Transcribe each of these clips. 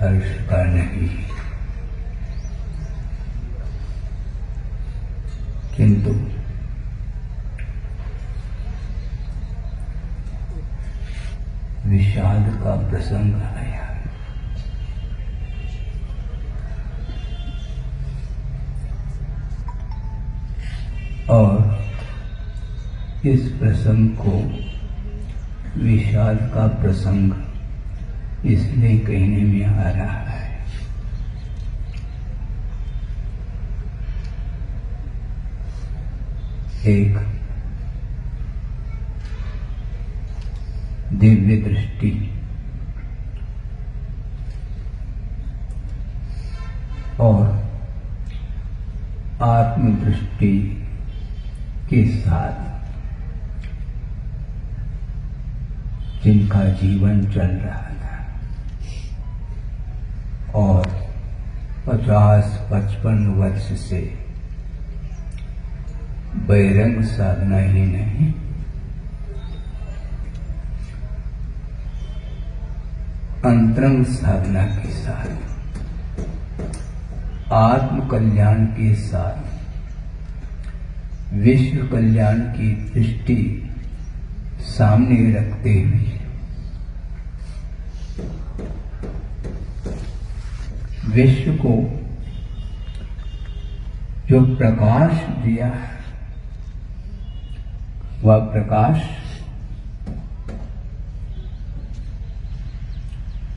हर्ष का नहीं, किंतु विषाद का प्रसंग आया। और इस प्रसंग को विषाद का प्रसंग इसलिए कहने में आ रहा है, एक दिव्य दृष्टि और आत्मदृष्टि के साथ जिनका जीवन चल रहा था और 50-55 वर्ष से बहिरंग साधना ही नहीं, अंतरंग साधना के साथ, आत्म कल्याण के साथ विश्व कल्याण की दृष्टि सामने रखते हुए विश्व को जो प्रकाश दिया है, वह प्रकाश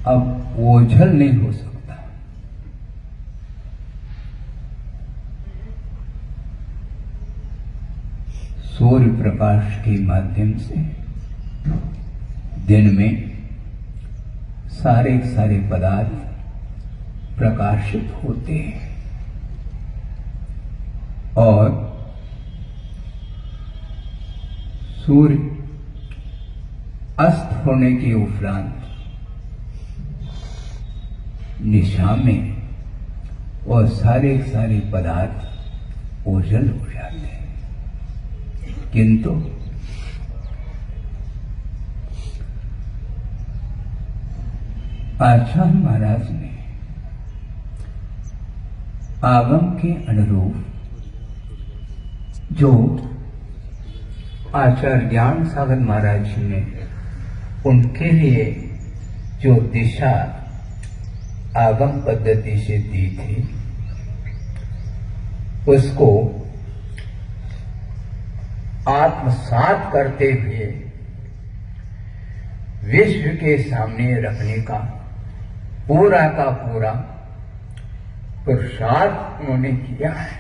अब ओझल नहीं हो सकता। सूर्य प्रकाश के माध्यम से दिन में सारे पदार्थ प्रकाशित होते हैं और सूर्य अस्त होने के उपरांत निशा में और सारे पदार्थ ओझल हो जाते हैं। किंतु आचार्य महाराज ने आगम के अनुरूप जो आचार्य ज्ञान सागर महाराज जी ने उनके लिए जो दिशा आगम पद्धति से दी थी, उसको आत्मसात करते हुए विश्व के सामने रखने का पूरा का पूरा पुरुषार्थ उन्होंने किया है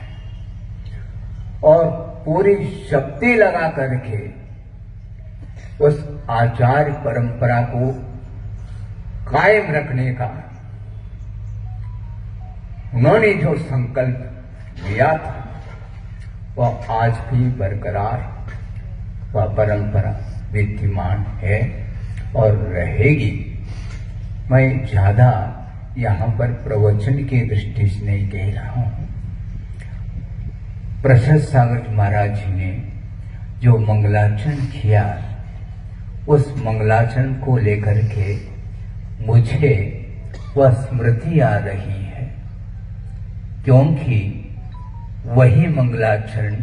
और पूरी शक्ति लगा करके उस आचार्य परंपरा को कायम रखने का उन्होंने जो संकल्प लिया था, वह आज भी बरकरार, वह परंपरा विद्यमान है और रहेगी। मैं ज्यादा यहाँ पर प्रवचन की दृष्टि से नहीं कह रहा हूँ। प्रसाद सागर महाराज जी ने जो मंगलाचरण किया, उस मंगलाचरण को लेकर के मुझे वह स्मृति आ रही है, क्योंकि वही मंगलाचरण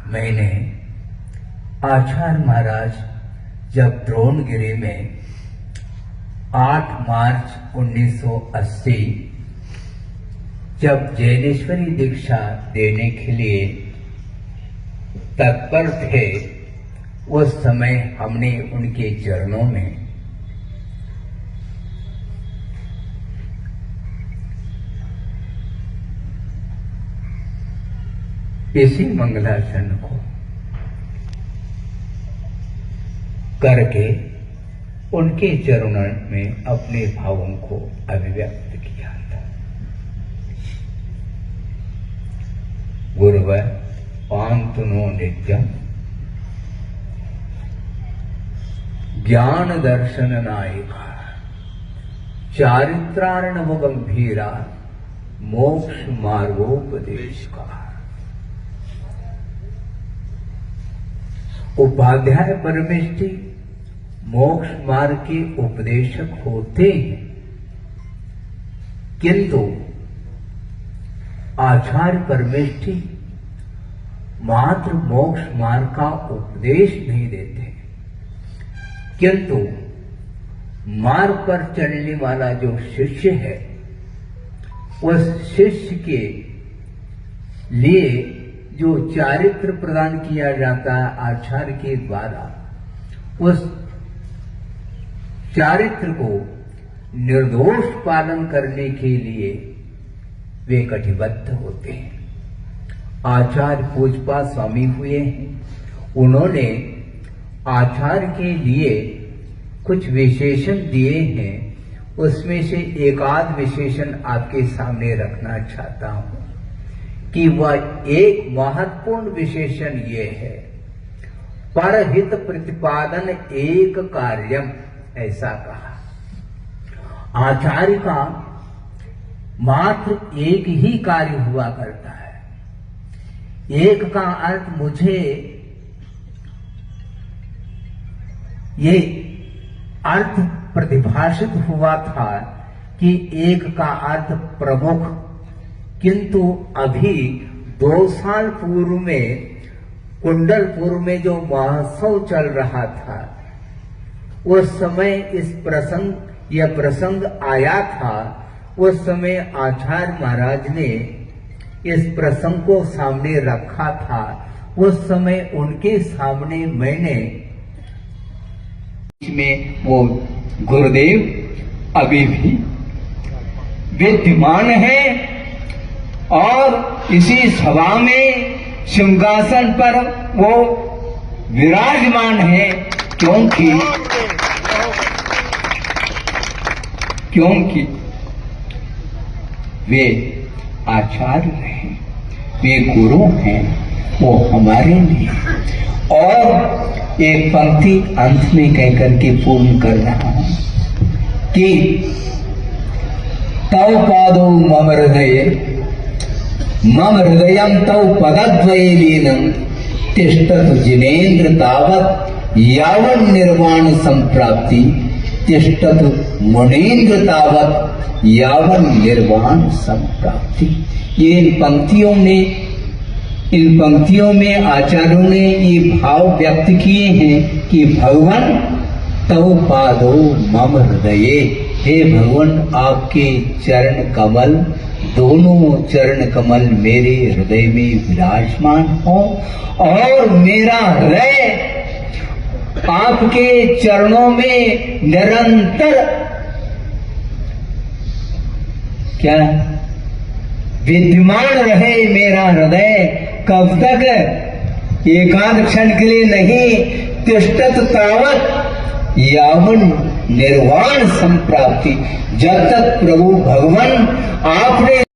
मैंने आचार्य महाराज जब द्रोणगिरी में 8 मार्च 1980 जब जैनेश्वरी दीक्षा देने के लिए तत्पर थे, उस समय हमने उनके चरणों में इसी मंगलाचरण को करके उनके चरणों में अपने भावों को अभिव्यक्त किया था। गुरुवर पांतुनो नित्यम ज्ञान दर्शन नायिका चारित्रार्णव गंभीरा मोक्ष मार्गोपदेश का। उपाध्याय परमेष्ठी मोक्ष मार्ग के उपदेशक होते हैं, किंतु आचार्य परमेष्ठी मात्र मोक्ष मार्ग का उपदेश नहीं देते, किंतु मार्ग पर चलने वाला जो शिष्य है उस शिष्य के लिए जो चारित्र प्रदान किया जाता है आचार्य के द्वारा, उस चारित्र को निर्दोष पालन करने के लिए वे कटिबद्ध होते हैं। आचार्य पूजपाद स्वामी हुए हैं, उन्होंने आचार्य के लिए कुछ विशेषण दिए हैं, उसमें से एक आध विशेषण आपके सामने रखना चाहता हूं कि वह एक महत्वपूर्ण विशेषण ये है, परहित प्रतिपादन एक कार्यम, ऐसा कहा। आचार्य का मात्र एक ही कार्य हुआ करता है। एक का अर्थ मुझे ये अर्थ प्रतिभाषित हुआ था कि एक का अर्थ प्रमुख, किंतु अभी 2 साल पूर्व में कुंडलपुर में जो महोत्सव चल रहा था, उस समय इस प्रसंग आया था। उस समय आचार्य महाराज ने इस प्रसंग को सामने रखा था। उस समय उनके सामने मैंने में वो गुरुदेव अभी भी विद्यमान है और इसी सभा में सिंहासन पर वो विराजमान है, क्योंकि वे आचार्य हैं, वे गुरु हैं, वो हमारे लिए। और एक पंक्ति अंत में कहकर के पूर्ण कर रहा हूं कि तव पादो मम हृदयम तव पदद्वये लीनं तिष्ठतु जिनेन्द्र तावत् यावन् निर्वाण संप्राप्ति तिष्ठतु मुनीन्द्र तावत् यावन् निर्वाण संप्राप्ति। ये इन पंक्तियों में आचार्यों ने ये भाव व्यक्त किए हैं कि भगवान तव पादो मम हृदये, हे भगवान आपके चरण कमल, दोनों चरण कमल मेरे हृदय में विराजमान हो और मेरा हृदय आपके चरणों में निरंतर क्या विद्यमान रहे। मेरा हृदय कब तक? एकांत क्षण के लिए नहीं, तिष्ठत तावत् यावन् निर्वाण संप्राप्ति, जब तक प्रभु भगवान आपने